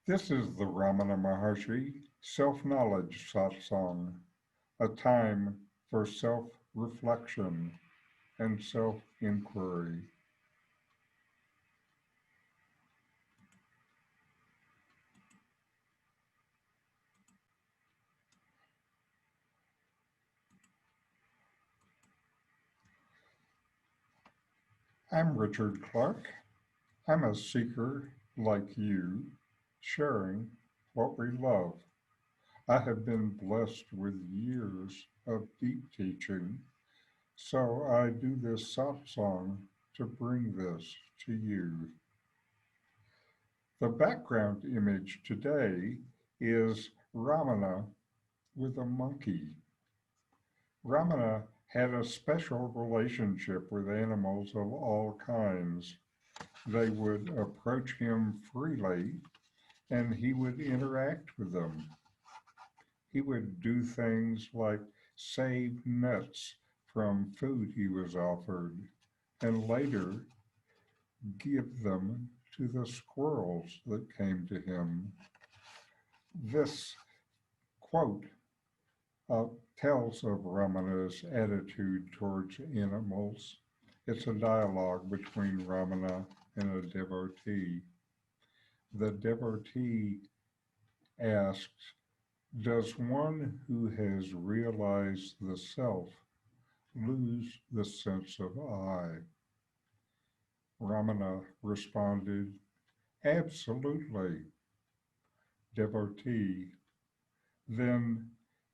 This is the Ramana Maharshi Self-Knowledge Satsang, a time for self-reflection and self-inquiry. I'm Richard Clarke. I'm a seeker like you, sharing what we love. I have been blessed with years of deep teaching, so I do this satsang to bring this to you. The background image today is Ramana with a monkey. Ramana had a special relationship with animals of all kinds. They would approach him freely and he would interact with them. He would do things like save nuts from food he was offered and later give them to the squirrels that came to him. This quote tells of Ramana's attitude towards animals. It's a dialogue between Ramana and a devotee. The devotee asks, does one who has realized the self lose the sense of I? Ramana responded, absolutely. Devotee, then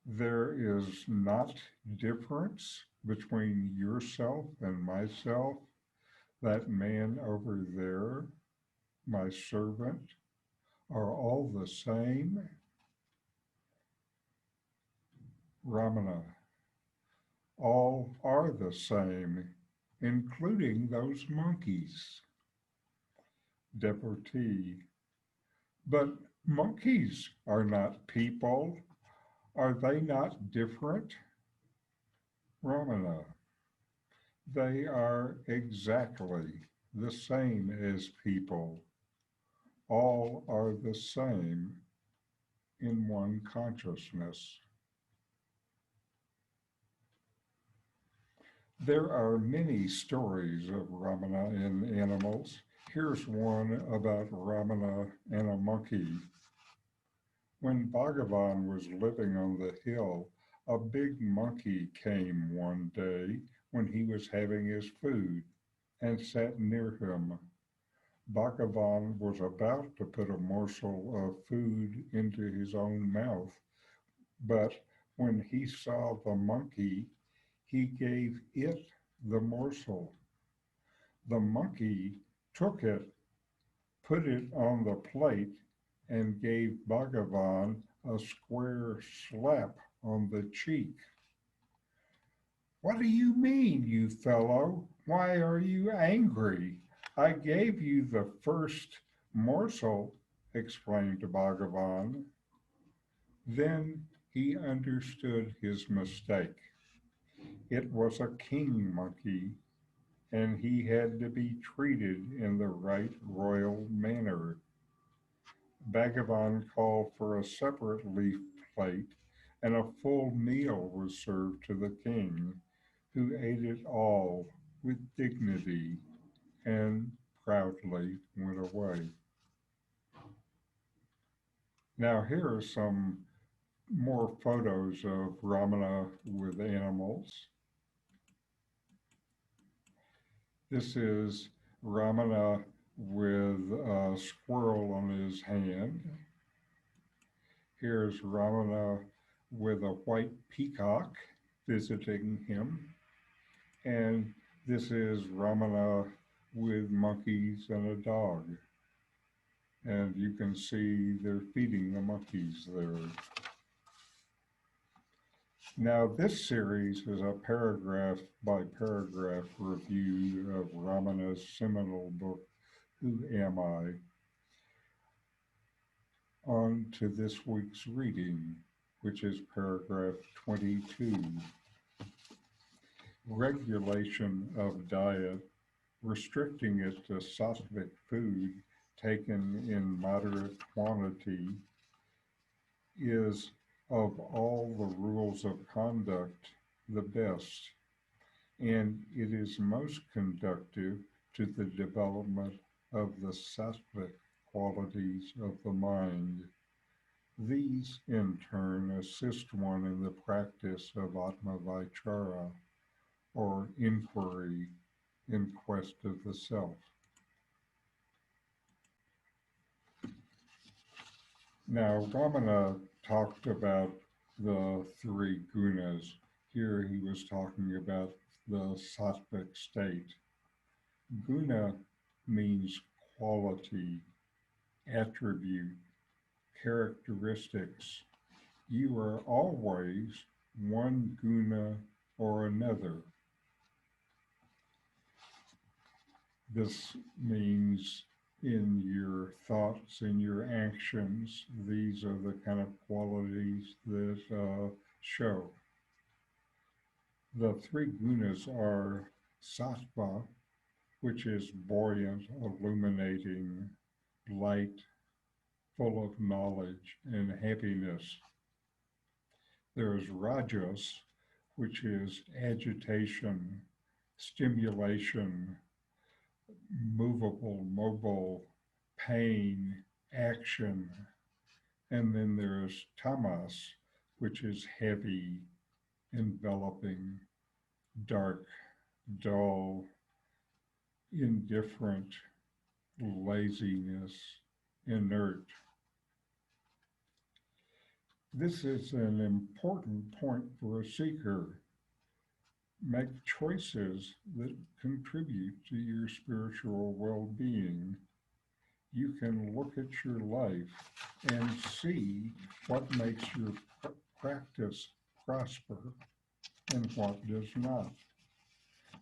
there is not difference between yourself and myself, that man over there, my servant, are all the same? Ramana, all are the same, including those monkeys. Devotee, but monkeys are not people. Are they not different? Ramana, they are exactly the same as people. All are the same in one consciousness. There are many stories of Ramana in animals. Here's one about Ramana and a monkey. When Bhagavan was living on the hill, a big monkey came one day when he was having his food and sat near him. Bhagavan was about to put a morsel of food into his own mouth, but when he saw the monkey, he gave it the morsel. The monkey took it, put it on the plate, and gave Bhagavan a square slap on the cheek. What do you mean, you fellow? Why are you angry? I gave you the first morsel, explained Bhagavan. Then he understood his mistake. It was a king monkey, and he had to be treated in the right royal manner. Bhagavan called for a separate leaf plate, and a full meal was served to the king, who ate it all with dignity and proudly went away. Now here are some more photos of Ramana with animals. This is Ramana with a squirrel on his hand. Here's Ramana with a white peacock visiting him. And this is Ramana with monkeys and a dog. And you can see they're feeding the monkeys there. Now this series is a paragraph by paragraph review of Ramana's seminal book, Who Am I? On to this week's reading, which is paragraph 22. Regulation of diet, restricting it to satvic food, taken in moderate quantity, is of all the rules of conduct the best, and it is most conducive to the development of the satvic qualities of the mind. These, in turn, assist one in the practice of Atma vichara, or enquiry in quest of the self. Now, Ramana talked about the three gunas. Here he was talking about the sattvic state. Guna means quality, attribute, characteristics. You are always one guna or another. This means in your thoughts and your actions, these are the kind of qualities that show. The three gunas are sattva, which is buoyant, illuminating, light, full of knowledge and happiness. There is rajas, which is agitation, stimulation, movable, mobile, pain, action. And then there's tamas, which is heavy, enveloping, dark, dull, indifferent, laziness, inert. This is an important point for a seeker. Make choices that contribute to your spiritual well-being. You can look at your life and see what makes your practice prosper and what does not.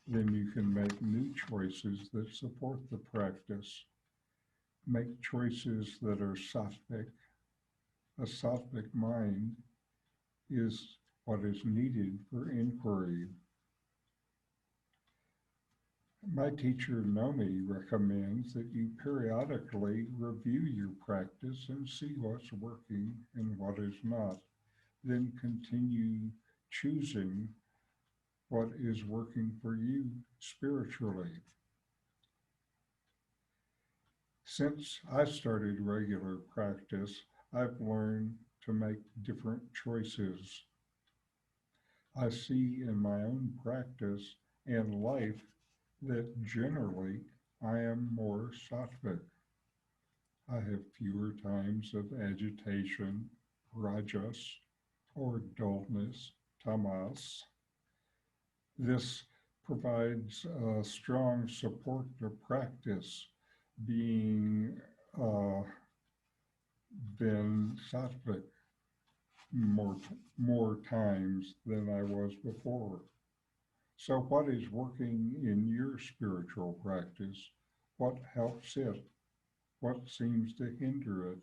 Then you can make new choices that support the practice. Make choices that are sattvic. A sattvic mind is what is needed for inquiry. My teacher, Nome, recommends that you periodically review your practice and see what's working and what is not. Then continue choosing what is working for you spiritually. Since I started regular practice, I've learned to make different choices. I see in my own practice and life that generally I am more sattvic. I have fewer times of agitation, rajas, or dullness, tamas. This provides a strong support to practice, being been sattvic more times than I was before. So what is working in your spiritual practice? What helps it? What seems to hinder it?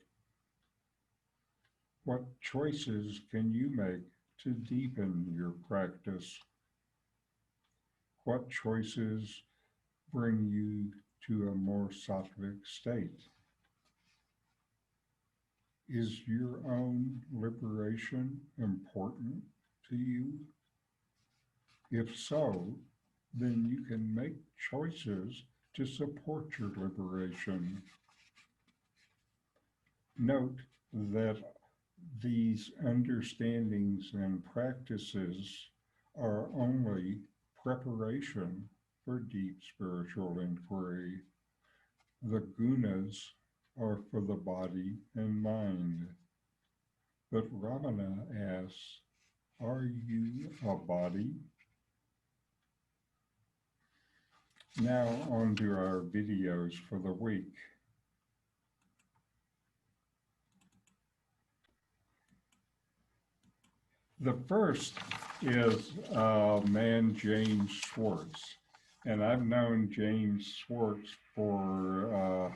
What choices can you make to deepen your practice? What choices bring you to a more sattvic state? Is your own liberation important to you? If so, then you can make choices to support your liberation. Note that these understandings and practices are only preparation for deep spiritual inquiry. The gunas are for the body and mind. But Ramana asks, are you a body? Now on to our videos for the week. The first is man James Swartz. And I've known James Swartz for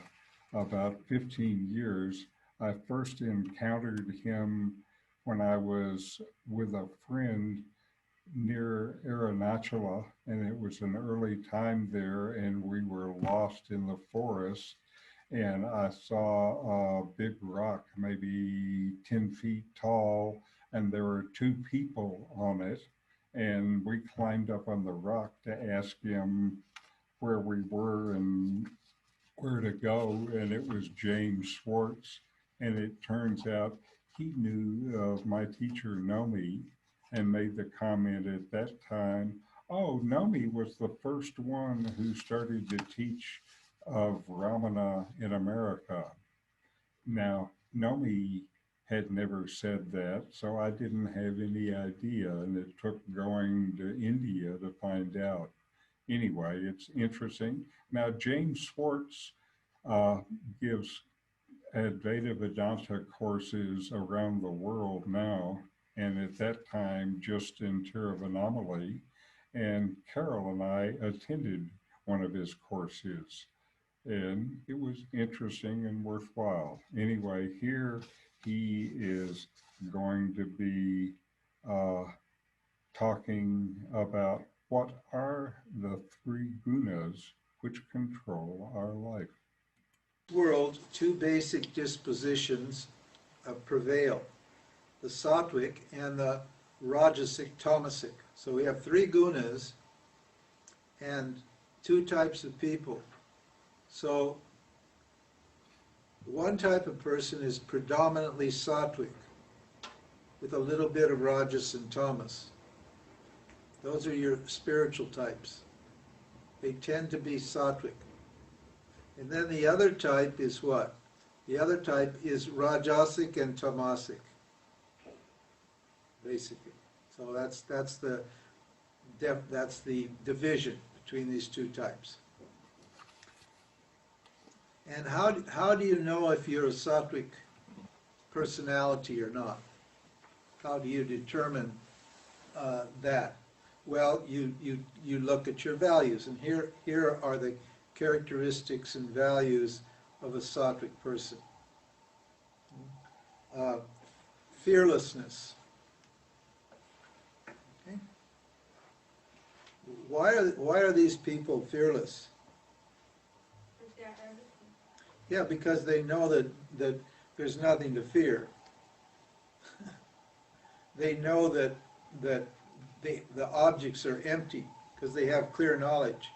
about 15 years. I first encountered him when I was with a friend near Arunachala, and it was an early time there, and we were lost in the forest. and I saw a big rock, maybe 10 feet tall, and there were two people on it. And we climbed up on the rock to ask him where we were and where to go. And it was James Swartz. And it turns out he knew of my teacher, Nome, and made the comment at that time, oh, Nome was the first one who started to teach of Ramana in America. Now, Nomi had never said that, so I didn't have any idea, and it took going to India to find out. Anyway, it's interesting. Now, James Swartz uh, gives Advaita Vedanta courses around the world now, and at that time, just in Tiruvannamalai, and Carol and I attended one of his courses, and it was interesting and worthwhile. Anyway, here he is going to be uh, talking about what are the three gunas which control our life. World, two basic dispositions prevail, the satvic and the rajasic tamasic. So we have three gunas and two types of people. So one type of person is predominantly sattvic with a little bit of rajas and tamas. Those are your spiritual types. They tend to be sattvic. And then the other type is what? The other type is rajasic and tamasic, basically. So that's the division between these two types. And how do you know if you're a sattvic personality or not? How do you determine that? Well, you look at your values, and here are the characteristics and values of a sattvic person. Fearlessness. Okay. Why are these people fearless? Yeah, because they know that there's nothing to fear. They know that the objects are empty because they have clear knowledge.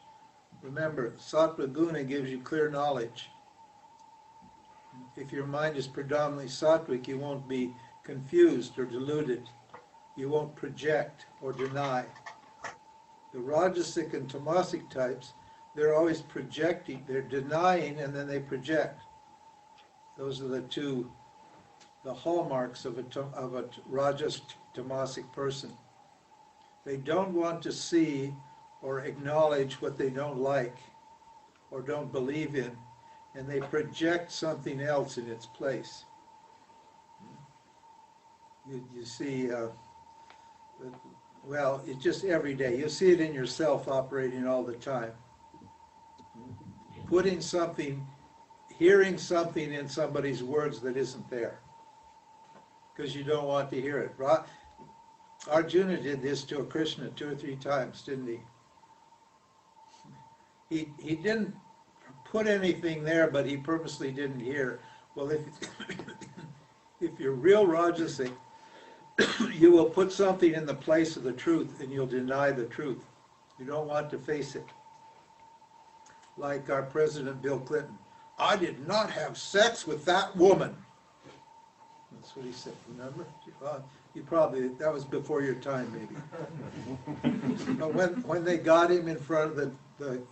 Remember, sattva guna gives you clear knowledge. If your mind is predominantly sattvic, you won't be confused or deluded. You won't project or deny. The rajasic and tamasic types, they're always projecting, they're denying, and then they project. Those are the hallmarks of a rajas tamasic person. They don't want to see or acknowledge what they don't like or don't believe in, and they project something else in its place. You see, well, it's just every day. You see it in yourself operating all the time. Putting something, hearing something in somebody's words that isn't there because you don't want to hear it. Arjuna did this to Krishna 2 or 3 times, didn't he? He didn't put anything there, but he purposely didn't hear. Well, if you're real rajasic, you will put something in the place of the truth and you'll deny the truth. You don't want to face it. Like our President Bill Clinton. I did not have sex with that woman. That's what he said, remember? You probably, that was before your time, maybe. But when they got him in front of the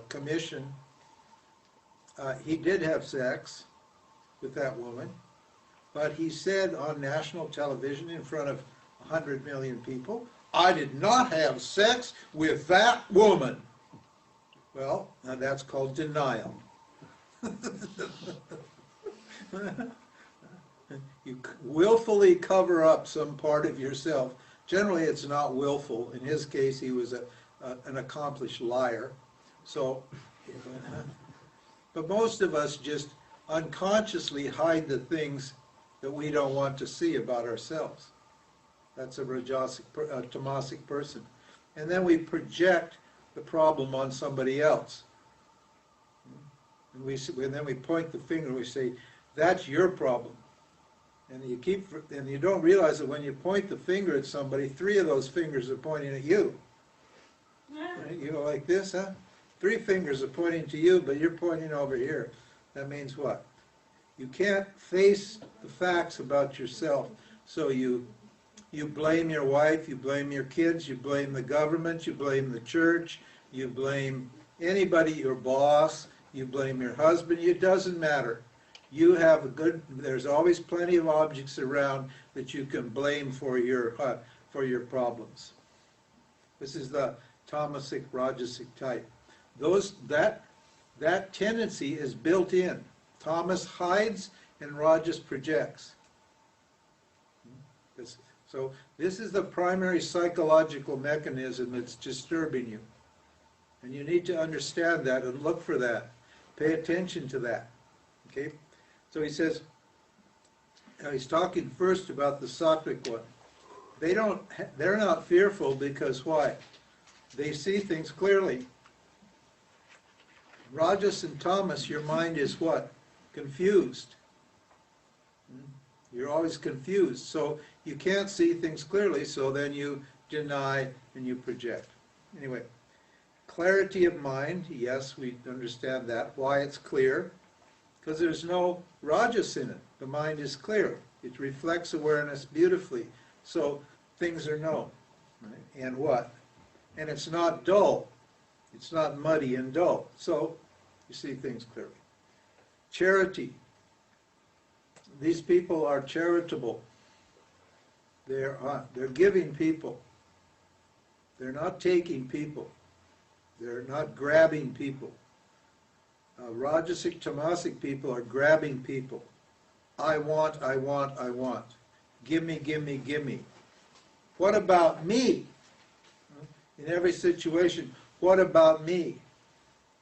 commission, he did have sex with that woman, but he said on national television in front of 100 million people, I did not have sex with that woman. Well, now that's called denial. You willfully cover up some part of yourself. Generally, it's not willful. In his case, he was an accomplished liar. So, but most of us just unconsciously hide the things that we don't want to see about ourselves. That's a rajasic, tamasic person. And then we project the problem on somebody else. And then we point the finger and we say, that's your problem. And you don't realize that when you point the finger at somebody, 3 of those fingers are pointing at you. Right? You go like this, huh? 3 fingers are pointing to you, but you're pointing over here. That means what? You can't face the facts about yourself, so you blame your wife, you blame your kids, you blame the government, you blame the church, you blame anybody, your boss, you blame your husband. It doesn't matter. You have there's always plenty of objects around that you can blame for your problems. This is the tamasic, rajasic type. That tendency is built in. Tamas hides and Rajas projects. So this is the primary psychological mechanism that's disturbing you. And you need to understand that and look for that. Pay attention to that. Okay? So he says, now he's talking first about the satvic one. They're not fearful because why? They see things clearly. Rajas and tamas, your mind is what? Confused. You're always confused. So you can't see things clearly, so then you deny and you project. Anyway, clarity of mind, yes, we understand that. Why it's clear? Because there's no rajas in it. The mind is clear. It reflects awareness beautifully. So things are known. Right? And what? And it's not dull. It's not muddy and dull. So you see things clearly. Charity. These people are charitable. They're giving people. They're not taking people. They're not grabbing people. Rajasic, tamasic people are grabbing people. I want, I want, I want. Give me, give me, give me. What about me? In every situation, what about me?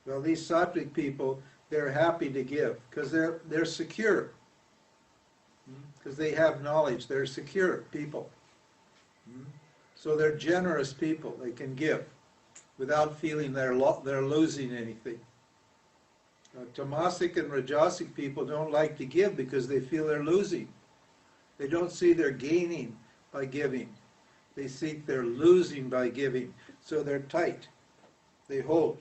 Well, these satvic people, they're happy to give because they're secure. Because they have knowledge. They're secure people. So they're generous people. They can give without feeling they're losing anything. Tamasic and rajasic people don't like to give because they feel they're losing. They don't see they're gaining by giving. They see they're losing by giving. So they're tight. They hold.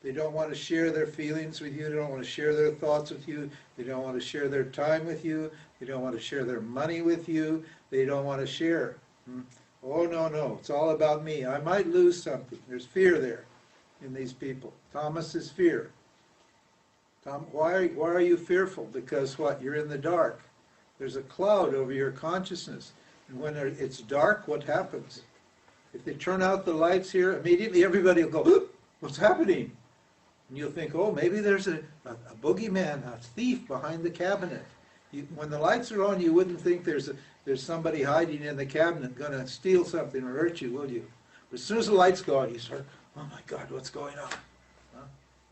They don't want to share their feelings with you. They don't want to share their thoughts with you. They don't want to share their time with you. They don't want to share their money with you. They don't want to share. Oh, no, no. It's all about me. I might lose something. There's fear there in these people. Tamas is fear. Why are you fearful? Because what? You're in the dark. There's a cloud over your consciousness. And when it's dark, what happens? If they turn out the lights here, immediately everybody will go, what's happening? And you'll think, oh, maybe there's a boogeyman, a thief behind the cabinet. When the lights are on, you wouldn't think there's somebody hiding in the cabinet going to steal something or hurt you, will you? But as soon as the lights go on, you start, oh my God, what's going on?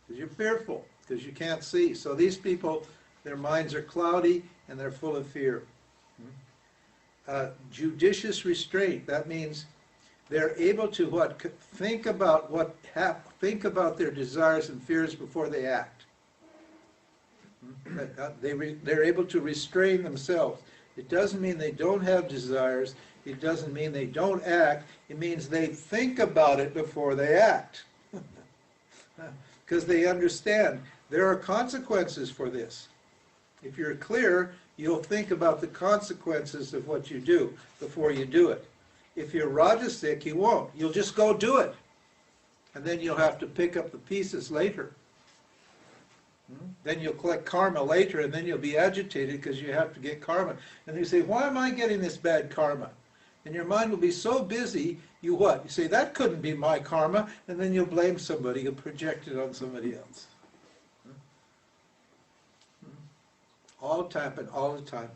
Because you're fearful, because you can't see. So these people, their minds are cloudy and they're full of fear. Judicious restraint, that means they're able to what? Think about their desires and fears before they act. They're able to restrain themselves. It doesn't mean they don't have desires. It doesn't mean they don't act. It means they think about it before they act. Because they understand there are consequences for this. If you're clear, you'll think about the consequences of what you do before you do it. If you're rajasic, you won't. You'll just go do it. And then you'll have to pick up the pieces later. Then you'll collect karma later, and then you'll be agitated because you have to get karma. And you say, why am I getting this bad karma? And your mind will be so busy, you what? You say, that couldn't be my karma, and then you'll blame somebody, you'll project it on somebody else. All happen all the time.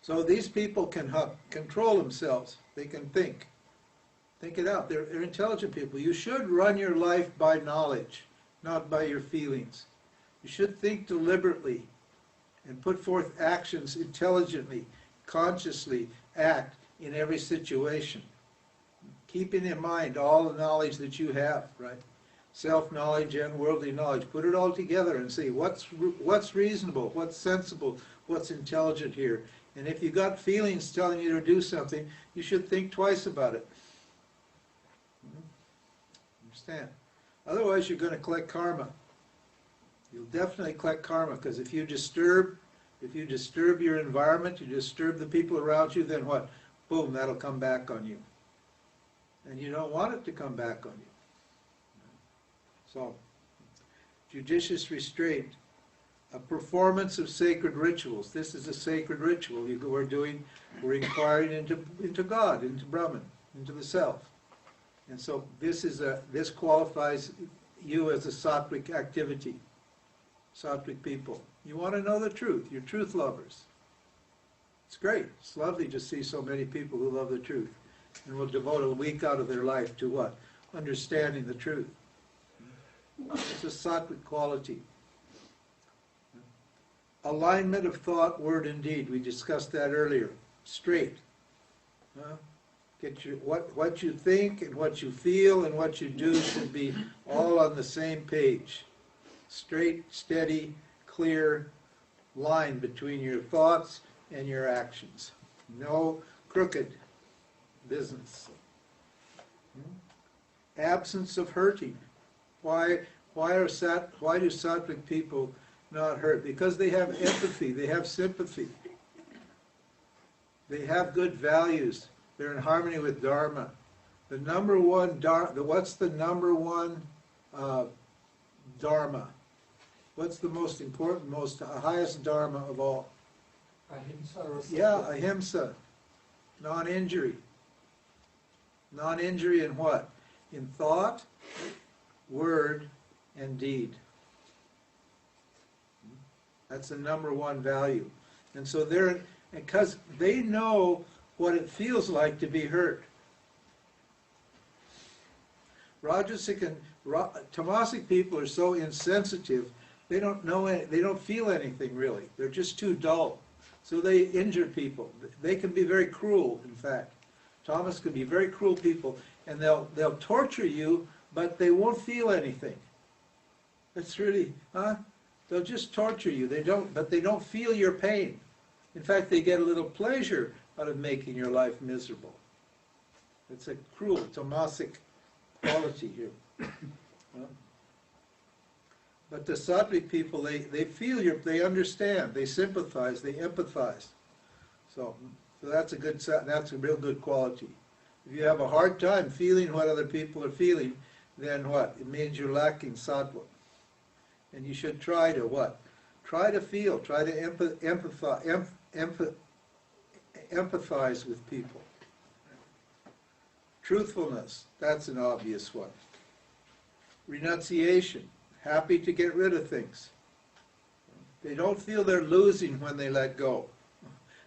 So these people can control themselves. They can think. Think it out. They're intelligent people. You should run your life by knowledge, not by your feelings. You should think deliberately and put forth actions intelligently, consciously act in every situation. Keeping in mind all the knowledge that you have, right? self-knowledge and worldly knowledge. Put it all together and see what's reasonable, what's sensible, what's intelligent here. And if you got feelings telling you to do something, you should think twice about it. Understand? Otherwise, you're going to collect karma. You'll definitely collect karma, because if you disturb your environment, you disturb the people around you, then what? Boom, that'll come back on you. And you don't want it to come back on you. So, judicious restraint, a performance of sacred rituals. This is a sacred ritual. We're inquiring into God, into Brahman, into the self. And so this qualifies you as a satvic activity, satvic people. You want to know the truth. You're truth lovers. It's great. It's lovely to see so many people who love the truth and will devote a week out of their life to what? Understanding the truth. It's a satvic quality. Alignment of thought, word, and deed. We discussed that earlier. Straight. Get what you think and what you feel and what you do should be all on the same page. Straight, steady, clear line between your thoughts and your actions. No crooked business. Absence of hurting. Why do satvic people not hurt? Because they have empathy, they have sympathy. They have good values. They're in harmony with Dharma. The number one what's the number one Dharma? What's the most important, highest Dharma of all? Ahimsa. Yeah, ahimsa. Non-injury. Non-injury in what? In thought, word, and deed. That's the number one value. And so because they know what it feels like to be hurt. Rajasic and tamasic people are so insensitive, they don't feel anything really. They're just too dull. So they injure people. They can be very cruel, in fact. Tamas can be very cruel people, and they'll torture you, but they won't feel anything. It's really, they'll just torture you. But they don't feel your pain. In fact, they get a little pleasure out of making your life miserable. It's a cruel, tamasic quality here. But the satvic people, they feel they understand, they sympathize, they empathize. So that's a real good quality. If you have a hard time feeling what other people are feeling, then what? It means you're lacking sattva. And you should try to what? Try to feel, try to empathize with people. Truthfulness, that's an obvious one. Renunciation, happy to get rid of things. They don't feel they're losing when they let go.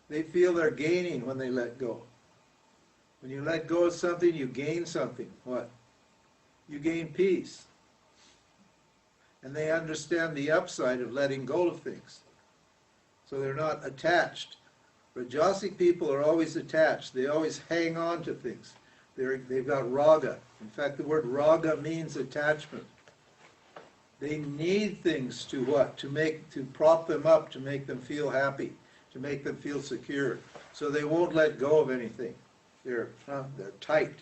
They feel they're gaining when they let go. When you let go of something, you gain something. What? You gain peace. And they understand the upside of letting go of things. So they're not attached. Rajasic people are always attached. They always hang on to things. They've got raga. In fact, the word raga means attachment. They need things to what? To prop them up, to make them feel happy, to make them feel secure. So they won't let go of anything. They're tight.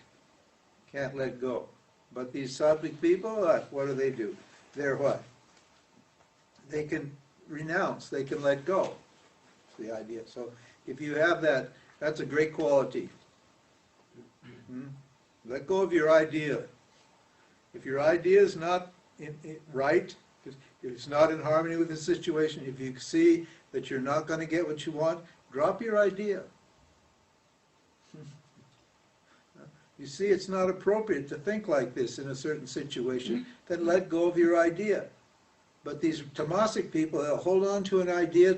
Can't let go. But these satvic people, what do? They're what? They can renounce. They can let go. That's the idea. So if you have that, that's a great quality. Let go of your idea. If your idea is not right, if it's not in harmony with the situation, if you see that you're not going to get what you want, drop your idea. You see it's not appropriate to think like this in a certain situation, then let go of your idea. But these tamasic people, they'll hold on to an idea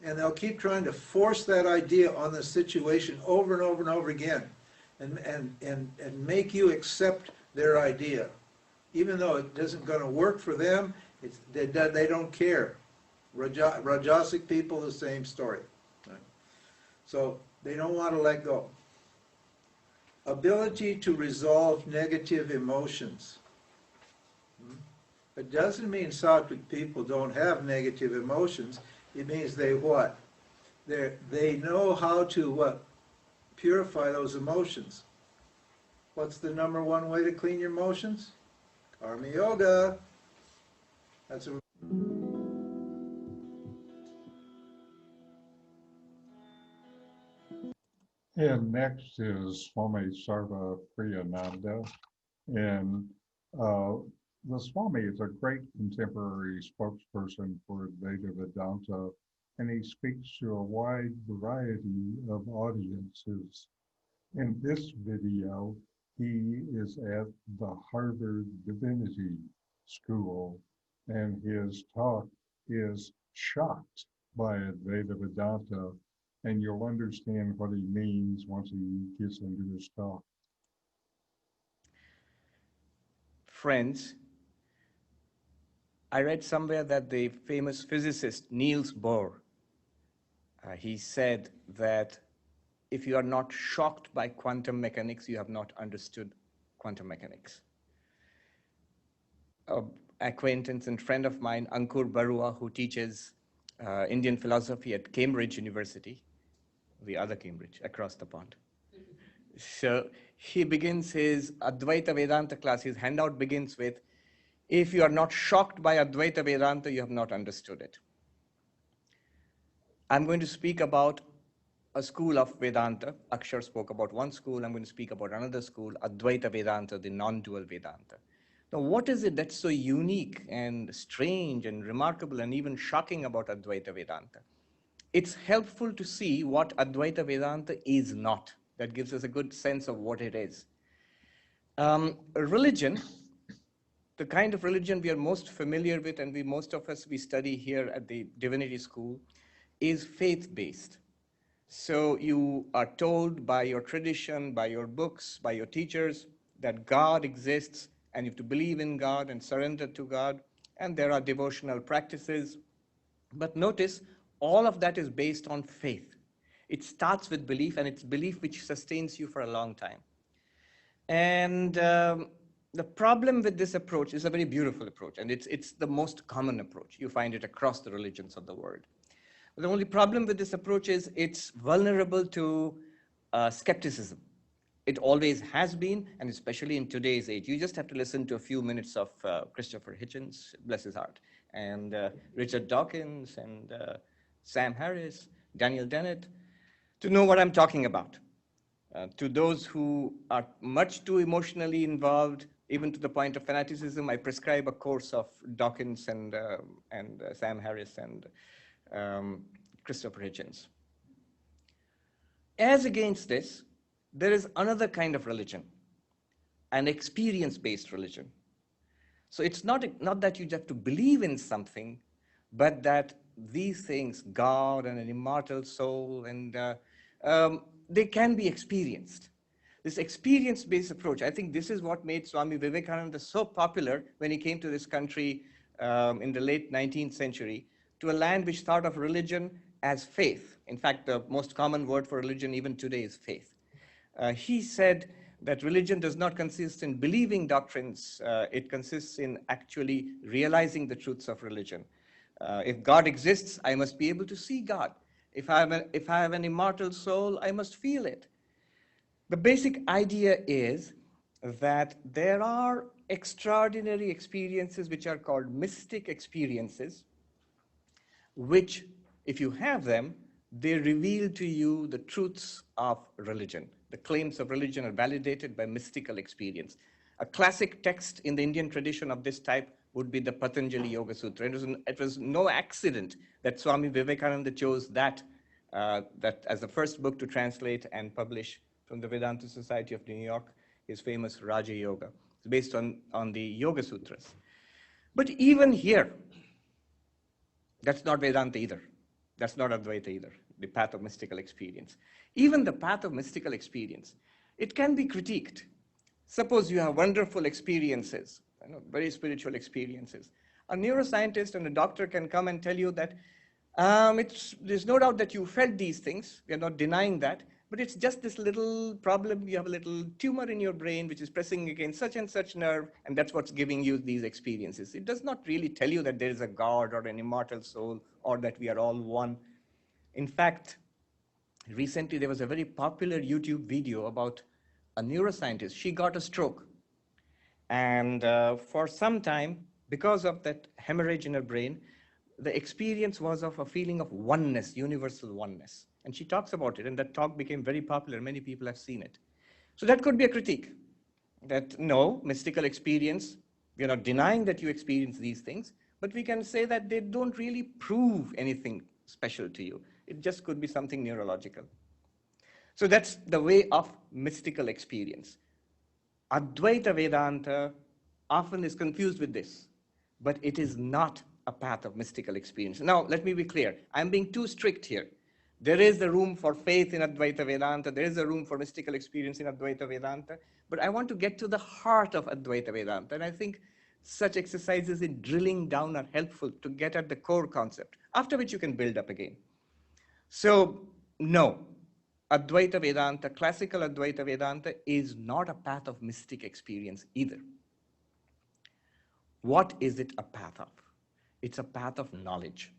and they'll keep trying to force that idea on the situation over and over and over again, and make you accept their idea. Even though it isn't going to work for them, they don't care. Rajasic people, the same story. Right? So they don't want to let go. Ability to resolve negative emotions. It doesn't mean satvic people don't have negative emotions. It means they what? They know how to what? Purify those emotions. What's the number one way to clean your emotions? Karma yoga. That's a And next is Swami Sarvapriyananda. And the Swami is a great contemporary spokesperson for Advaita Vedanta, and he speaks to a wide variety of audiences. In this video, he is at the Harvard Divinity School, and his talk is Shocked by Advaita Vedanta, and you'll understand what he means once he gets into his talk. Friends, I read somewhere that the famous physicist Niels Bohr, he said that if you are not shocked by quantum mechanics, you have not understood quantum mechanics. An acquaintance and friend of mine, Ankur Barua, who teaches Indian philosophy at Cambridge University, the other Cambridge, across the pond. So he begins his Advaita Vedanta class. His handout begins with, if you are not shocked by Advaita Vedanta, you have not understood it. I'm going to speak about a school of Vedanta. Akshar spoke about one school. I'm going to speak about another school, Advaita Vedanta, the non-dual Vedanta. Now, what is it that's so unique and strange and remarkable and even shocking about Advaita Vedanta? It's helpful to see what Advaita Vedanta is not. That gives us a good sense of what it is. Religion, the kind of religion we are most familiar with, and most of us we study here at the Divinity School, is faith-based. So you are told by your tradition, by your books, by your teachers, that God exists, and you have to believe in God and surrender to God, and there are devotional practices. But notice, all of that is based on faith. It starts with belief, and it's belief which sustains you for a long time. And the problem with this approach is a very beautiful approach, and it's the most common approach. You find it across the religions of the world. But the only problem with this approach is it's vulnerable to skepticism. It always has been, and especially in today's age. You just have to listen to a few minutes of Christopher Hitchens, bless his heart, and Richard Dawkins, and Sam Harris, Daniel Dennett, to know what I'm talking about. To those who are much too emotionally involved, even to the point of fanaticism, I prescribe a course of Dawkins and Sam Harris and Christopher Hitchens. As against this, there is another kind of religion, an experience-based religion. So it's not that you have to believe in something, but that these things, God and an immortal soul, and they can be experienced. This experience-based approach, I think this is what made Swami Vivekananda so popular when he came to this country in the late 19th century, to a land which thought of religion as faith. In fact, the most common word for religion even today is faith. He said that religion does not consist in believing doctrines, it consists in actually realizing the truths of religion. If God exists, I must be able to see God. If I have an immortal soul, I must feel it. The basic idea is that there are extraordinary experiences which are called mystic experiences, which, if you have them, they reveal to you the truths of religion. The claims of religion are validated by mystical experience. A classic text in the Indian tradition of this type would be the Patanjali Yoga Sutra. It was no accident that Swami Vivekananda chose that as the first book to translate and publish from the Vedanta Society of New York, his famous Raja Yoga. It's based on the Yoga Sutras. But even here, that's not Vedanta either. That's not Advaita either, the path of mystical experience. Even the path of mystical experience, it can be critiqued. Suppose you have wonderful experiences, very spiritual experiences. A neuroscientist and a doctor can come and tell you that there's no doubt that you felt these things. We are not denying that, but it's just this little problem. You have a little tumor in your brain which is pressing against such and such nerve, and that's what's giving you these experiences. It does not really tell you that there is a God or an immortal soul or that we are all one. In fact, recently there was a very popular YouTube video about a neuroscientist. She got a stroke, and for some time, because of that hemorrhage in her brain, the experience was of a feeling of oneness, universal oneness. And she talks about it, and that talk became very popular. Many people have seen it. So that could be a critique, that no, mystical experience, we're not denying that you experience these things, but we can say that they don't really prove anything special to you. It just could be something neurological. So that's the way of mystical experience. Advaita Vedanta often is confused with this, but it is not a path of mystical experience. Now, let me be clear. I'm being too strict here. There is a room for faith in Advaita Vedanta. There is a room for mystical experience in Advaita Vedanta. But I want to get to the heart of Advaita Vedanta. And I think such exercises in drilling down are helpful to get at the core concept, after which you can build up again. So, no, Advaita Vedanta, classical Advaita Vedanta, is not a path of mystic experience either. What is it a path of? It's a path of knowledge.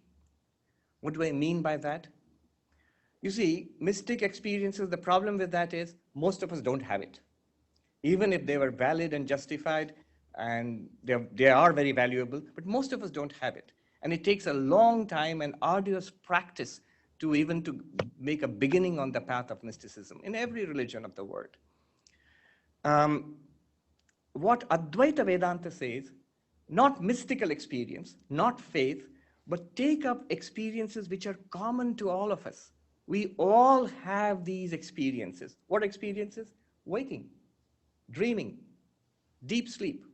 What do I mean by that? You see, mystic experiences, the problem with that is most of us don't have it. Even if they were valid and justified, and they are very valuable, but most of us don't have it. And it takes a long time and arduous practice to even to make a beginning on the path of mysticism in every religion of the world. What Advaita Vedanta says, not mystical experience, not faith, but take up experiences which are common to all of us. We all have these experiences. What experiences? Waking, dreaming, deep sleep.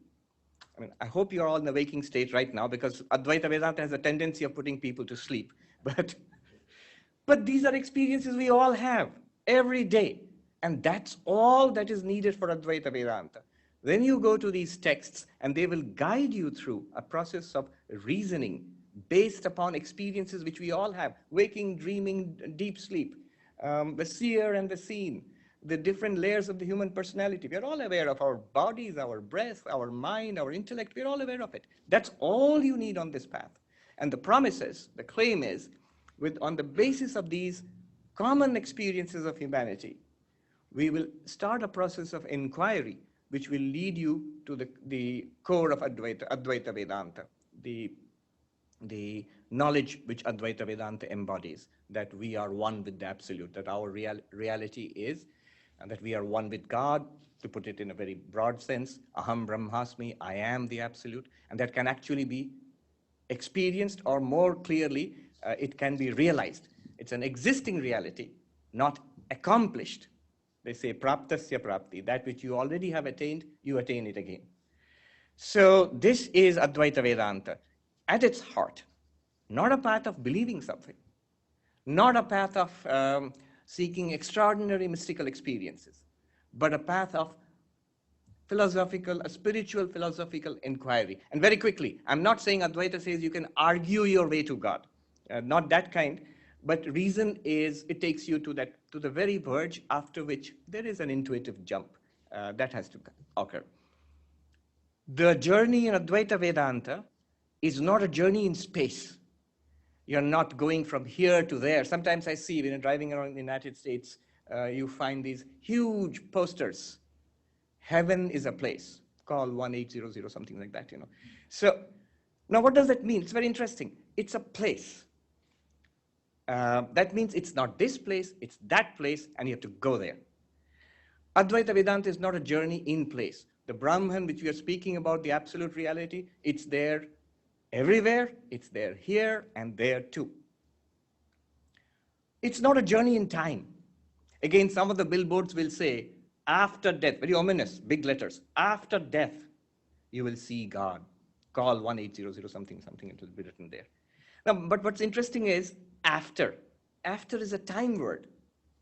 I mean, I hope you're all in the waking state right now, because Advaita Vedanta has a tendency of putting people to sleep. But these are experiences we all have every day. And that's all that is needed for Advaita Vedanta. Then you go to these texts, and they will guide you through a process of reasoning based upon experiences which we all have: waking, dreaming, deep sleep, the seer and the seen, the different layers of the human personality. We are all aware of our bodies, our breath, our mind, our intellect. We're all aware of it. That's all you need on this path. And the promise is, the claim is, on the basis of these common experiences of humanity, we will start a process of enquiry, which will lead you to the core of Advaita Vedanta, the knowledge which Advaita Vedanta embodies, that we are one with the Absolute, that our reality is, and that we are one with God, to put it in a very broad sense, Aham Brahmasmi, I am the Absolute, and that can actually be experienced, or more clearly, it can be realized. It's an existing reality, not accomplished. They say praptasya prapti, that which you already have attained, you attain it again. So this is Advaita Vedanta at its heart, not a path of believing something, not a path of seeking extraordinary mystical experiences, but a path of a spiritual philosophical inquiry. And very quickly, I'm not saying Advaita says you can argue your way to God, not that kind, but reason is it takes you to the very verge, after which there is an intuitive jump that has to occur. The journey in Advaita Vedanta is not a journey in space. You're not going from here to there. Sometimes I see when you're driving around the United States, you find these huge posters. Heaven is a place. Call 1-800, something like that, So now what does that mean? It's very interesting. It's a place. That means it's not this place, it's that place, and you have to go there. Advaita Vedanta is not a journey in place. The Brahman, which we are speaking about, the absolute reality, it's there everywhere, it's there here and there too. It's not a journey in time. Again, some of the billboards will say, after death, very ominous, big letters, after death, you will see God. Call 1-800, something, it will be written there. Now, but what's interesting is after. After is a time word.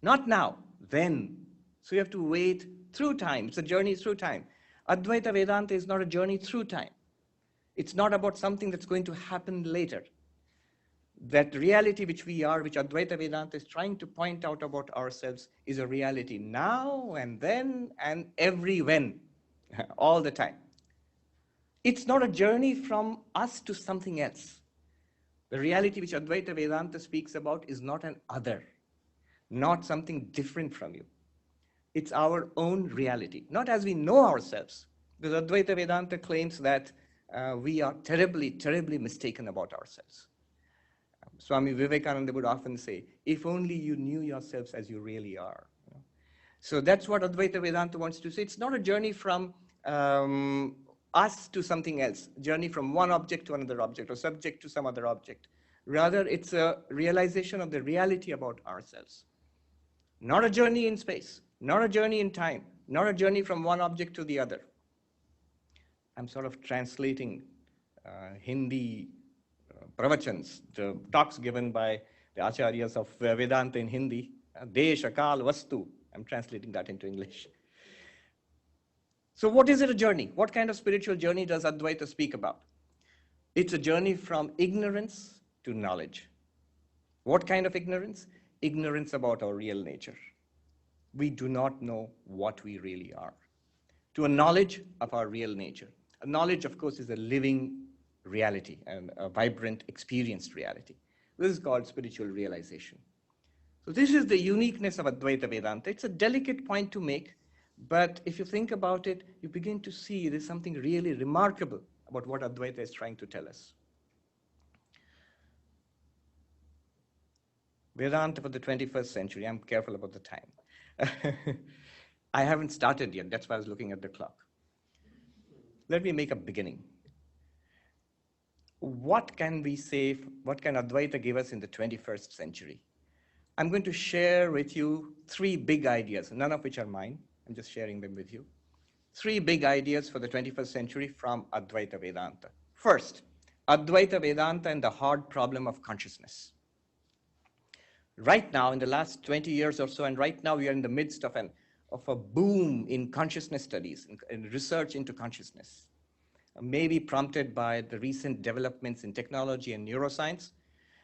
Not now, then. So you have to wait through time. It's a journey through time. Advaita Vedanta is not a journey through time. It's not about something that's going to happen later. that reality which we are, which Advaita Vedanta is trying to point out about ourselves, is a reality now and then and every when, all the time. It's not a journey from us to something else. The reality which Advaita Vedanta speaks about is not an other, not something different from you. It's our own reality, not as we know ourselves. Because Advaita Vedanta claims that we are terribly, terribly mistaken about ourselves. Swami Vivekananda would often say, if only you knew yourselves as you really are. So that's what Advaita Vedanta wants to say. It's not a journey from us to something else, journey from one object to another object or subject to some other object. Rather, it's a realization of the reality about ourselves. Not a journey in space, not a journey in time, not a journey from one object to the other. I'm sort of translating Hindi pravachans, the talks given by the acharyas of Vedanta in Hindi, Desh, Akal, Vastu. I'm translating that into English. So what is it a journey? What kind of spiritual journey does Advaita speak about? It's a journey from ignorance to knowledge. What kind of ignorance? Ignorance about our real nature. We do not know what we really are. To a knowledge of our real nature. A knowledge, of course, is a living reality and a vibrant, experienced reality. This is called spiritual realization. So this is the uniqueness of Advaita Vedanta. It's a delicate point to make, but if you think about it, you begin to see there's something really remarkable about what Advaita is trying to tell us. Vedanta for the 21st century. I'm careful about the time. I haven't started yet. That's why I was looking at the clock. Let me make a beginning. What can we say, what can Advaita give us in the 21st century? I'm going to share with you 3 big ideas, none of which are mine. I'm just sharing them with you. 3 big ideas for the 21st century from Advaita Vedanta. First, Advaita Vedanta and the hard problem of consciousness. Right now, in the last 20 years or so, and right now we are in the midst of a boom in consciousness studies, in research into consciousness, maybe prompted by the recent developments in technology and neuroscience.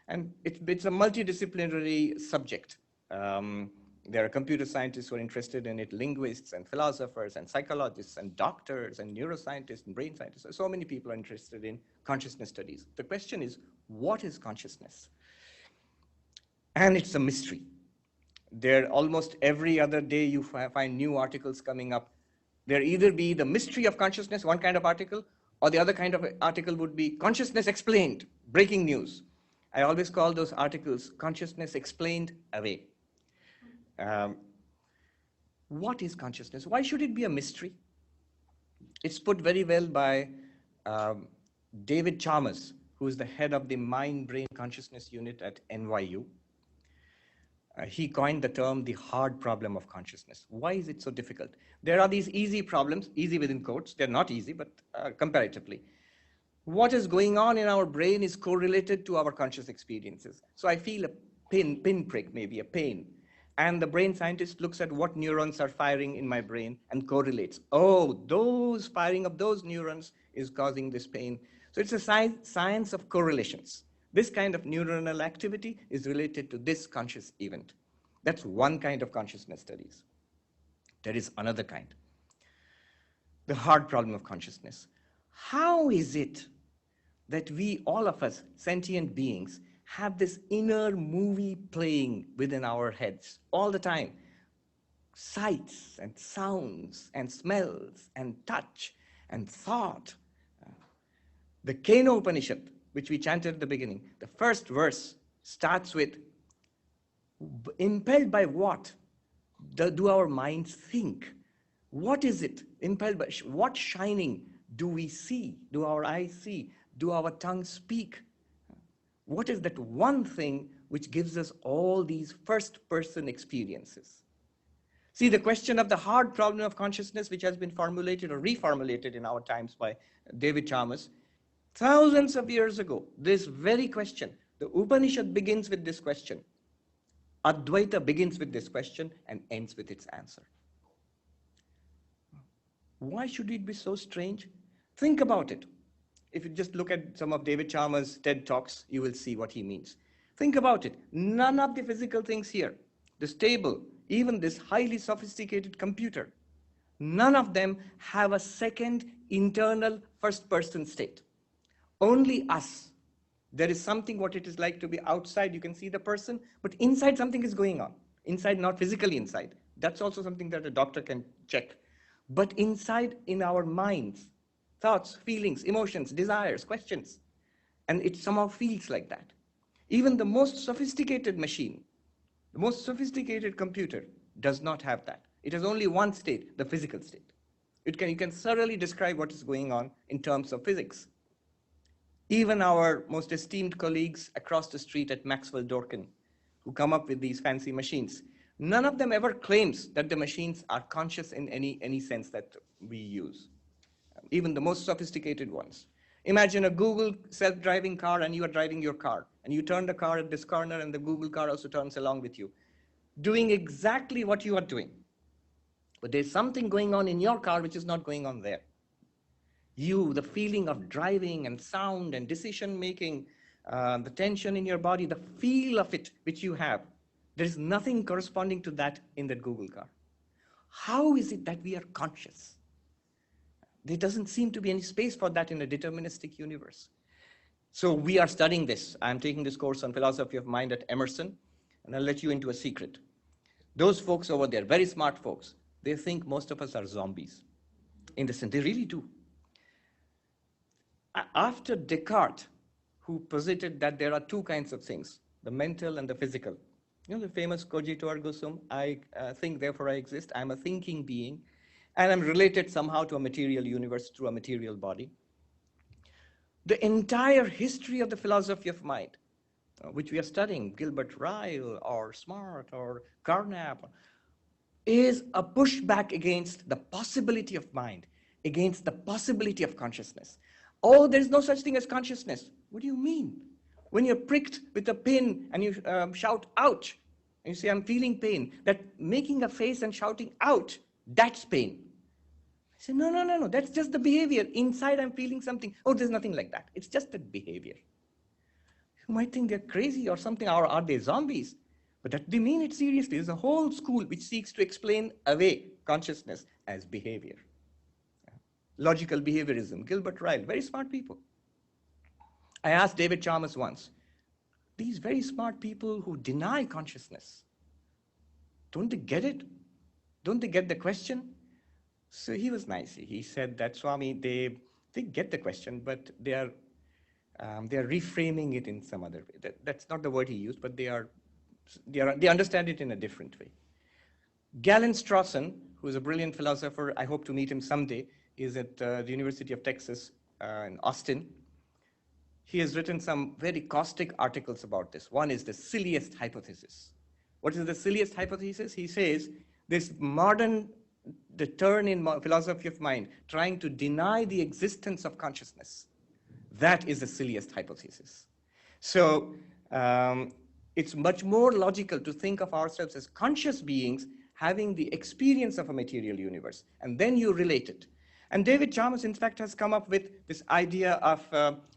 And it's a multidisciplinary subject. There are computer scientists who are interested in it, linguists and philosophers and psychologists and doctors and neuroscientists and brain scientists. So many people are interested in consciousness studies. The question is, what is consciousness? And it's a mystery. There almost every other day you find new articles coming up. There either be the mystery of consciousness, one kind of article, or the other kind of article would be consciousness explained, breaking news. I always call those articles consciousness explained away. What is consciousness? Why should it be a mystery? It's put very well by David Chalmers, who is the head of the Mind-Brain Consciousness Unit at NYU. He coined the term the hard problem of consciousness. Why is it so difficult? There are these easy problems, easy within quotes. They're not easy, but comparatively. What is going on in our brain is correlated to our conscious experiences. So I feel a pinprick, maybe a pain. And the brain scientist looks at what neurons are firing in my brain and correlates. Oh, those firing of those neurons is causing this pain. So it's a science of correlations. This kind of neuronal activity is related to this conscious event. That's one kind of consciousness studies. There is another kind. The hard problem of consciousness. How is it that we, all of us, sentient beings, have this inner movie playing within our heads all the time? Sights and sounds and smells and touch and thought. The Kena Upanishad, which we chanted at the beginning, the first verse starts with, impelled by what do our minds think? What is it? Impelled by what shining do we see? Do our eyes see? Do our tongues speak? What is that one thing which gives us all these first-person experiences? See, the question of the hard problem of consciousness, which has been formulated or reformulated in our times by David Chalmers, thousands of years ago, this very question, the Upanishad begins with this question. Advaita begins with this question and ends with its answer. Why should it be so strange? Think about it. If you just look at some of David Chalmers' TED Talks, you will see what he means. Think about it. None of the physical things here, this table, even this highly sophisticated computer, none of them have a second internal first-person state. Only us. There is something what it is like to be outside. You can see the person, but inside something is going on. Inside, not physically inside. That's also something that a doctor can check. But inside, in our minds, thoughts, feelings, emotions, desires, questions. And it somehow feels like that. Even the most sophisticated machine, the most sophisticated computer does not have that. It has only one state, the physical state. You can thoroughly describe what is going on in terms of physics. Even our most esteemed colleagues across the street at Maxwell Dorkin, who come up with these fancy machines, none of them ever claims that the machines are conscious in any sense that we use, even the most sophisticated ones. Imagine a Google self-driving car and you are driving your car, and you turn the car at this corner and the Google car also turns along with you, doing exactly what you are doing. But there's something going on in your car which is not going on there. You, the feeling of driving and sound and decision making, the tension in your body, the feel of it which you have, there is nothing corresponding to that in that Google car. How is it that we are conscious? There doesn't seem to be any space for that in a deterministic universe. So we are studying this. I'm taking this course on philosophy of mind at Emerson, and I'll let you into a secret. Those folks over there, very smart folks, they think most of us are zombies. In the sense, they really do. After Descartes, who posited that there are two kinds of things, the mental and the physical. You know the famous cogito ergo sum, I think, therefore I exist. I'm a thinking being, and I'm related somehow to a material universe through a material body. The entire history of the philosophy of mind, which we are studying, Gilbert Ryle or Smart or Carnap, is a pushback against the possibility of mind, against the possibility of consciousness. Oh, there's no such thing as consciousness. What do you mean? When you're pricked with a pin and you shout, ouch, and you say, I'm feeling pain, that making a face and shouting, ouch, that's pain. I say, no, that's just the behavior. Inside I'm feeling something. Oh, there's nothing like that. It's just that behavior. You might think they're crazy or something, or are they zombies? But that they mean it seriously. There's a whole school which seeks to explain away consciousness as behavior. Logical behaviorism, Gilbert Ryle, very smart people. I asked David Chalmers once, these very smart people who deny consciousness, don't they get it? Don't they get the question? So he was nice. He said that, Swami, they get the question, but they are reframing it in some other way. That's not the word he used, but they understand it in a different way. Galen Strawson, who is a brilliant philosopher, I hope to meet him someday, is at the University of Texas in Austin. He has written some very caustic articles about this. One is the silliest hypothesis. What is the silliest hypothesis? He says this the turn in philosophy of mind, trying to deny the existence of consciousness. That is the silliest hypothesis. So it's much more logical to think of ourselves as conscious beings having the experience of a material universe, and then you relate it. And David Chalmers, in fact, has come up with this idea of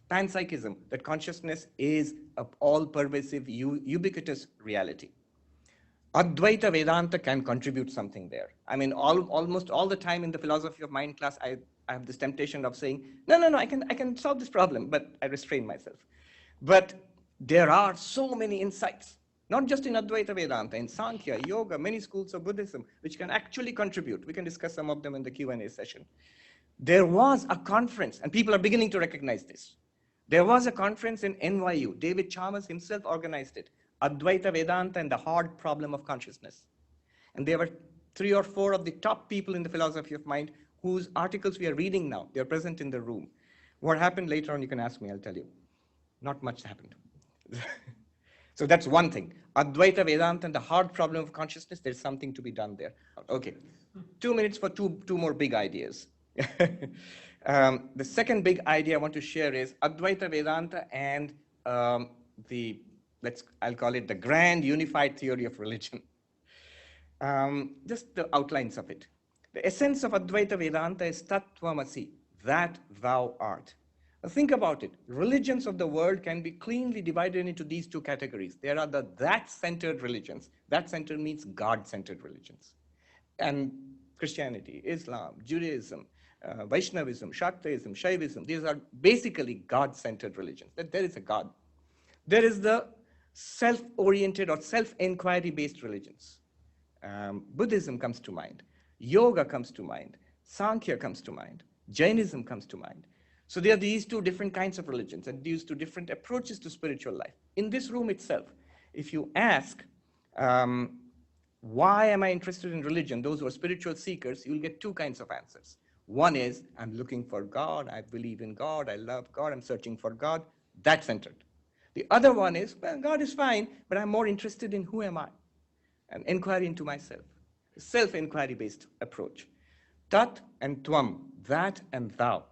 panpsychism, that consciousness is an all-pervasive, ubiquitous reality. Advaita Vedanta can contribute something there. I mean, almost all the time in the philosophy of mind class, I have this temptation of saying, no, I can solve this problem, but I restrain myself. But there are so many insights, not just in Advaita Vedanta, in Sankhya, Yoga, many schools of Buddhism, which can actually contribute. We can discuss some of them in the Q&A session. There was a conference, and people are beginning to recognize this. There was a conference in NYU. David Chalmers himself organized it. Advaita Vedanta and the Hard Problem of Consciousness. And there were 3 or 4 of the top people in the philosophy of mind whose articles we are reading now. They're present in the room. What happened later on, you can ask me, I'll tell you. Not much happened. So that's one thing. Advaita Vedanta and the Hard Problem of Consciousness, there's something to be done there. Okay, 2 minutes for two more big ideas. The second big idea I want to share is Advaita Vedanta and I'll call it the grand unified theory of religion. Just the outlines of it. The essence of Advaita Vedanta is Tattvamasi, that thou art. Think about it. Religions of the world can be cleanly divided into these two categories. There are the that-centered religions. That-centered means God-centered religions. And Christianity, Islam, Judaism, Vaishnavism, Shaktaism, Shaivism, these are basically God-centered religions, that there is a God. There is the self-oriented or self-inquiry based religions. Buddhism comes to mind, yoga comes to mind, Sankhya comes to mind, Jainism comes to mind. So there are these two different kinds of religions and these two different approaches to spiritual life. In this room itself, if you ask, why am I interested in religion, those who are spiritual seekers, you'll get two kinds of answers. One is, I'm looking for God, I believe in God, I love God, I'm searching for God. That's centered. The other one is, well, God is fine, but I'm more interested in who am I? An inquiry into myself. Self-inquiry based approach. Tat and Tvam, that and thou.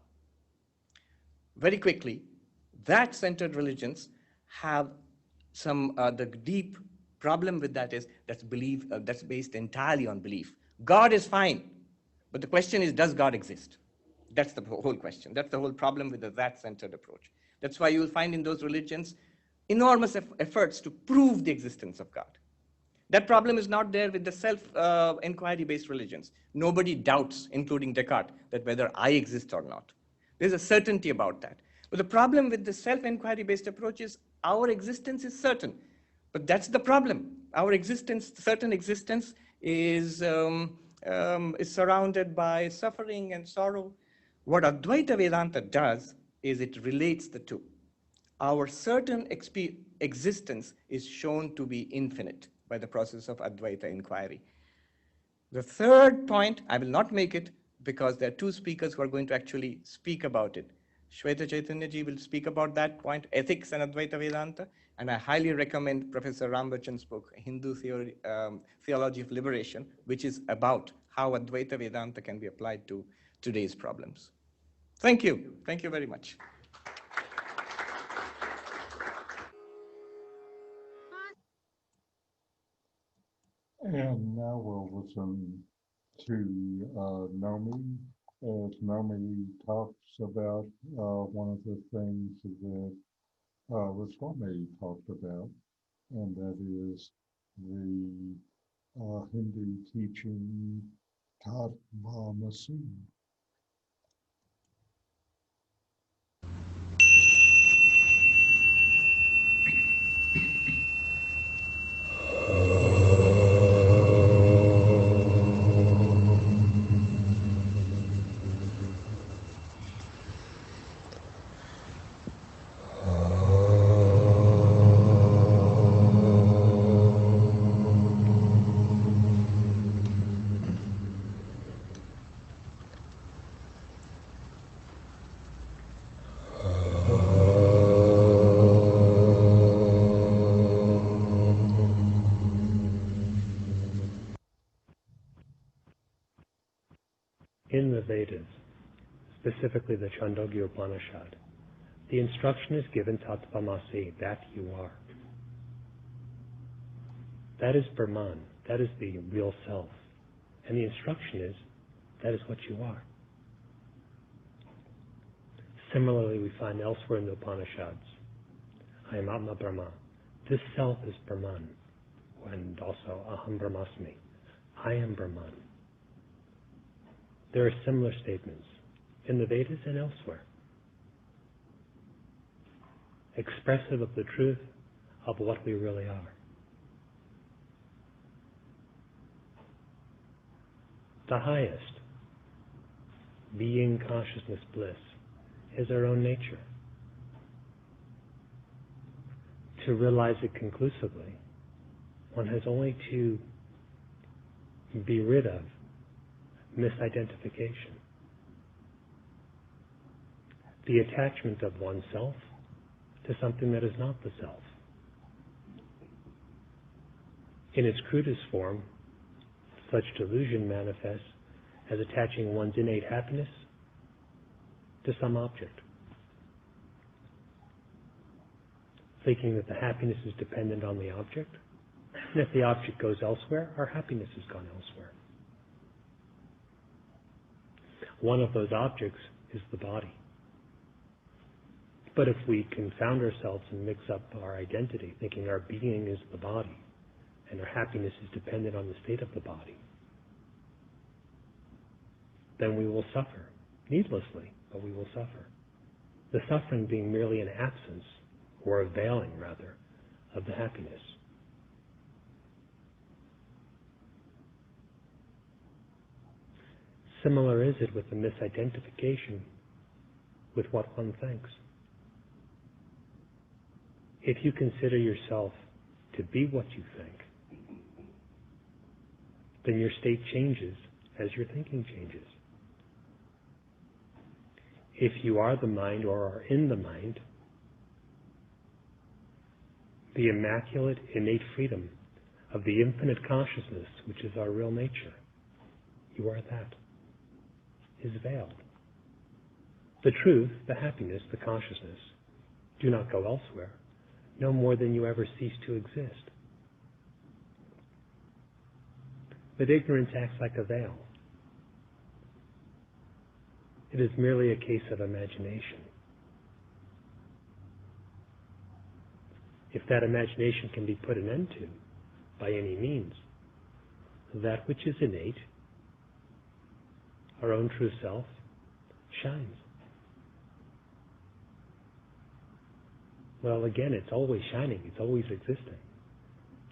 Very quickly, that-centered religions have some, the deep problem with that is that's belief, that's based entirely on belief. God is fine, but the question is, does God exist? That's the whole question. That's the whole problem with the that-centered approach. That's why you will find in those religions enormous efforts to prove the existence of God. That problem is not there with the self-inquiry based religions. Nobody doubts, including Descartes, that whether I exist or not. There's a certainty about that. But the problem with the self-inquiry based approach is our existence is certain. But that's the problem. Our existence, certain existence, is surrounded by suffering and sorrow. What Advaita Vedanta does is it relates the two. Our certain existence is shown to be infinite by the process of Advaita inquiry. The third point, I will not make it because there are two speakers who are going to actually speak about it. Shweta Chaitanya ji will speak about that point, ethics and Advaita Vedanta, and I highly recommend Professor Rambachan's book, Hindu Theology of Liberation, which is about how Advaita Vedanta can be applied to today's problems. Thank you. Thank you very much. And now we'll listen to Nome as Nome talks about one of the things that the Swami talked about, and that is the Hindu teaching Atma. In the Vedas, specifically the Chandogya Upanishad, the instruction is given tatvamasi, that you are. That is Brahman, that is the real self. And the instruction is, that is what you are. Similarly, we find elsewhere in the Upanishads, I am Atma Brahma. This self is Brahman. And also, Aham Brahmasmi. I am Brahman. There are similar statements in the Vedas and elsewhere, expressive of the truth of what we really are. The highest, being, consciousness, bliss, is our own nature. To realize it conclusively, one has only to be rid of misidentification, the attachment of oneself to something that is not the self. In its crudest form, such delusion manifests as attaching one's innate happiness to some object, thinking that the happiness is dependent on the object, and if the object goes elsewhere, our happiness has gone elsewhere. One of those objects is the body. But if we confound ourselves and mix up our identity, thinking our being is the body, and our happiness is dependent on the state of the body, then we will suffer, needlessly, but we will suffer. The suffering being merely an absence, or a veiling, rather, of the happiness. Similar is it with the misidentification with what one thinks. If you consider yourself to be what you think, then your state changes as your thinking changes. If you are the mind or are in the mind, the immaculate, innate freedom of the infinite consciousness, which is our real nature, you are that, is veiled. The truth, the happiness, the consciousness, do not go elsewhere, no more than you ever cease to exist. But ignorance acts like a veil. It is merely a case of imagination. If that imagination can be put an end to by any means, that which is innate, our own true self, shines. Well, again, it's always shining, it's always existing.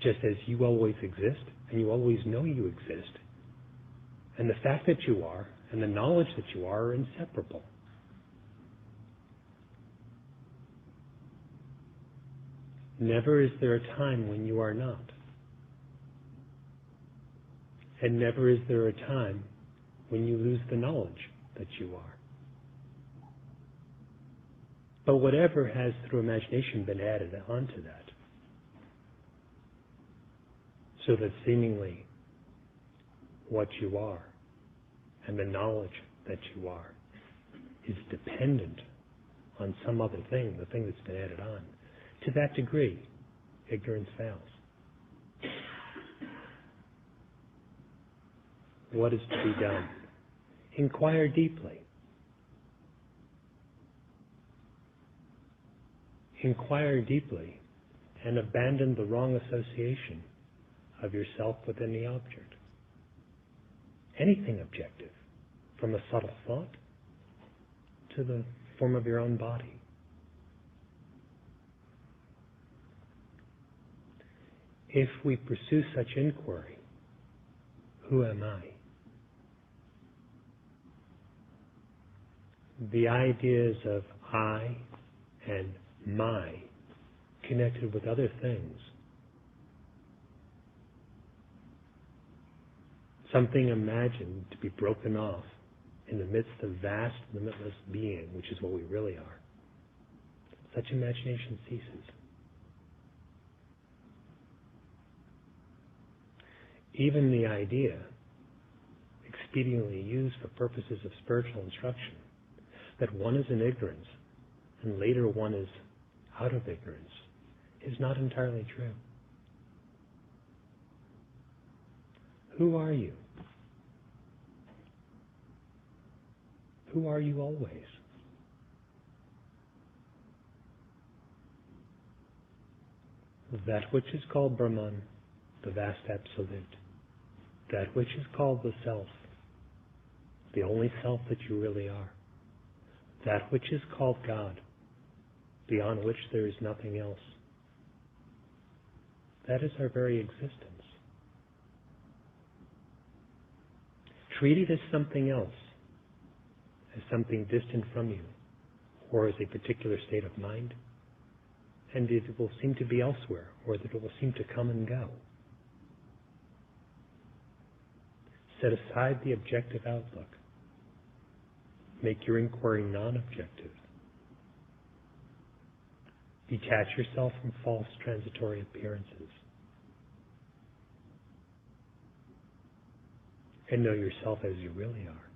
Just as you always exist, and you always know you exist. And the fact that you are, and the knowledge that you are inseparable. Never is there a time when you are not. And never is there a time when you lose the knowledge that you are. But whatever has, through imagination, been added onto that, so that seemingly what you are and the knowledge that you are is dependent on some other thing, the thing that's been added on, to that degree, ignorance fails. What is to be done? Inquire deeply. Inquire deeply and abandon the wrong association of yourself with any object. Anything objective, from a subtle thought to the form of your own body. If we pursue such inquiry, who am I? The ideas of I and my connected with other things, something imagined to be broken off in the midst of vast, limitless being, which is what we really are. Such imagination ceases. Even the idea, expediently used for purposes of spiritual instruction, that one is in ignorance and later one is out of ignorance, is not entirely true. Who are you? Who are you always? That which is called Brahman, the vast absolute. That which is called the self, the only self that you really are. That which is called God, beyond which there is nothing else. That is our very existence. Treat it as something else, as something distant from you, or as a particular state of mind, and it will seem to be elsewhere, or that it will seem to come and go. Set aside the objective outlook. Make your inquiry non-objective. Detach yourself from false transitory appearances. And know yourself as you really are.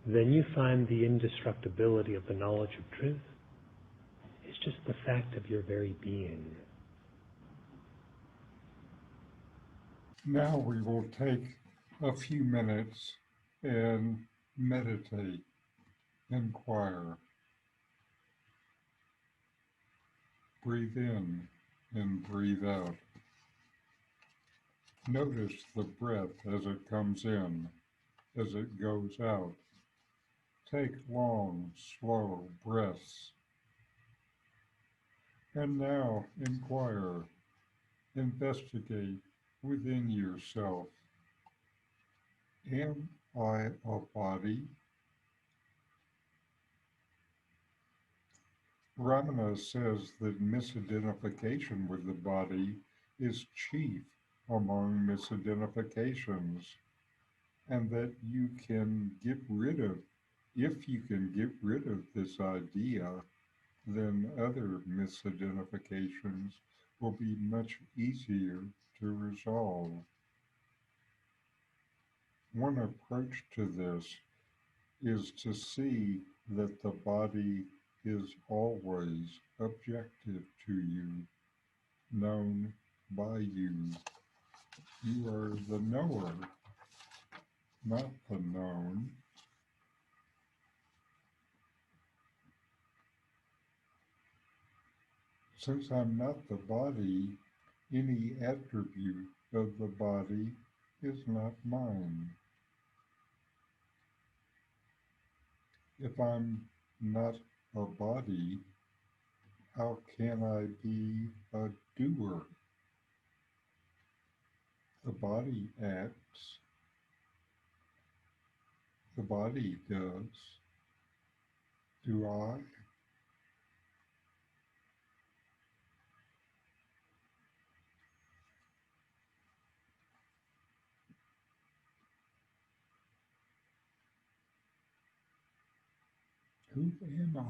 Then you find the indestructibility of the knowledge of truth is just the fact of your very being. Now we will take a few minutes and meditate. Inquire. Breathe in and breathe out. Notice the breath as it comes in, as it goes out. Take long, slow breaths. And now inquire, investigate within yourself. Am I a body? Ramana says that misidentification with the body is chief among misidentifications, and that you can get rid of, if you can get rid of this idea, then other misidentifications will be much easier to resolve. One approach to this is to see that the body is always objective to you, known by you. You are the knower, not the known. Since I'm not the body, any attribute of the body is not mine. If I'm not a body, how can I be a doer? The body acts, the body does. Do I? Who am I?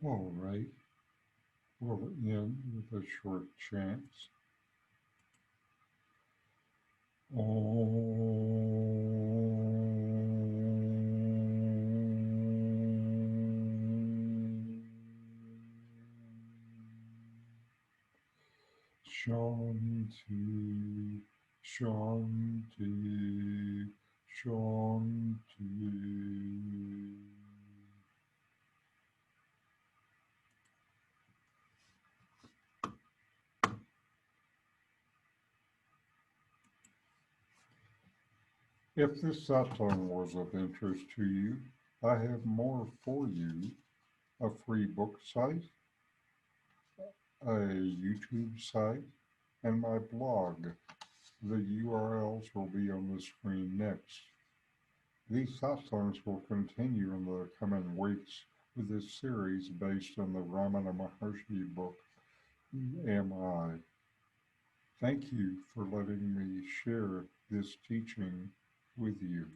All right, we'll end with a short chant. Shanti, Shanti, Shanti. If this satsang was of interest to you, I have more for you: a free book site, a YouTube site, and my blog. The URLs will be on the screen next. These satsangs will continue in the coming weeks with this series based on the Ramana Maharshi book, Who Am I? Thank you for letting me share this teaching with you.